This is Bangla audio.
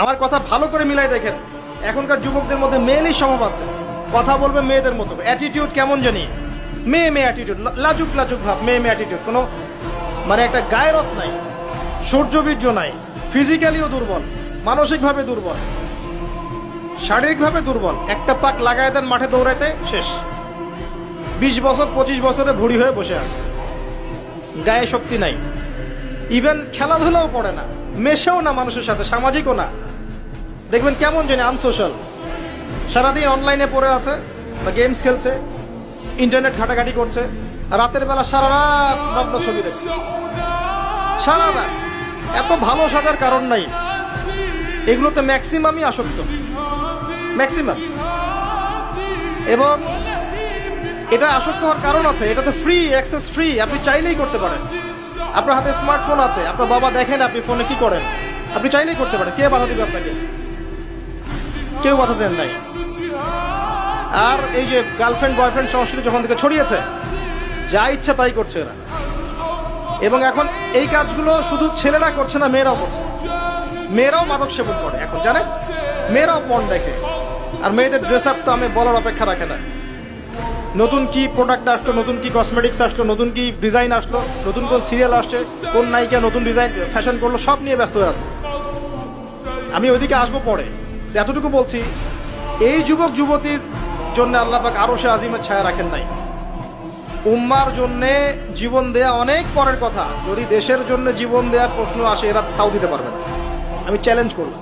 আমার কথা ভালো করে মিলাই দেখেন, এখনকার যুবকদের মধ্যে মেয়েলি স্বভাব আছে, কথা বলবে মেয়েদের মতো, অ্যাটিটিউড কেমন জানি মেয়ে মেয়ে অ্যাটিটিউড, লাজুক লাজুক ভাব, মেয়ে মেয়ে অ্যাটিটিউড, কোনো মানে একটা গায়রত নাই, সৌর্যবীর্য নাই, ফিজিক্যালিও দুর্বল, মানসিকভাবে দুর্বল, শারীরিকভাবে দুর্বল। একটা পাক লাগায় দেন মাঠে দৌড়াইতে শেষ, 20 বছর 25 বছরে ভুড়ি হয়ে বসে আছে, গায়ে শক্তি নাই, ইভেন খেলাধুলাও করে না, মেশেও না মানুষের সাথে, সামাজিকও না। দেখবেন কেমন জানি আনসোশ্যাল, সারাদিন অনলাইনে পড়ে আছে বা গেমস খেলছে, ইন্টারনেট ঘাটাঘাটি করছে, রাতের বেলা সারা রাত নগ্ন ছবি দেখছে, সারা রাত। এত ভালো সাজার কারণ নাই, এগুলোতে ম্যাক্সিমামই আসক্ত, ম্যাক্সিমাম। এবং এটা আসক্ত হওয়ার কারণ আছে, এটাতে ফ্রি অ্যাক্সেস, ফ্রি, আপনি চাইলেই করতে পারেন। আপনার হাতে স্মার্টফোন আছে, আপনার বাবা দেখেন আপনি ফোনে কি করেন, আপনি চাইলেই করতে পারেন। কে বাধা দিবে আপনাকে? কেউ বাধা দেন নাই। আর এই যে গার্লফ্রেন্ড বয়ফ্রেন্ড সংস্কৃতি যখন থেকে ছড়িয়েছে, যা ইচ্ছা তাই করছে এরা। এবং এখন এই কাজগুলো শুধু ছেলেরা করছে না, মেয়েরাও করছে। মেয়েরাও মাদক সেবন করে এখন, জানেন? মেয়েরাও পর্ন দেখে। আর মেয়েদের ড্রেস আপ তো আমি বলার অপেক্ষা রাখে না। নতুন কি প্রোডাক্ট আসলো, নতুন কি কসমেটিক্স আসলো, নতুন কি ডিজাইন আসলো, নতুন কোন সিরিয়াল আসছে, কোন নায়িকা নতুন ডিজাইন ফ্যাশন করলো, সব নিয়ে ব্যস্ত হয়ে আছে। আমি ওইদিকে আসবো পরে। এতটুকু বলছি, এই যুবক যুবতীর জন্য আল্লাহ পাক আরশে আজিমের ছায়া রাখেন নাই। উম্মার জন্যে জীবন দেয়া অনেক পরের কথা, যদি দেশের জন্য জীবন দেওয়ার প্রশ্ন আসে এরা তাও দিতে পারবে না। আমি চ্যালেঞ্জ করব।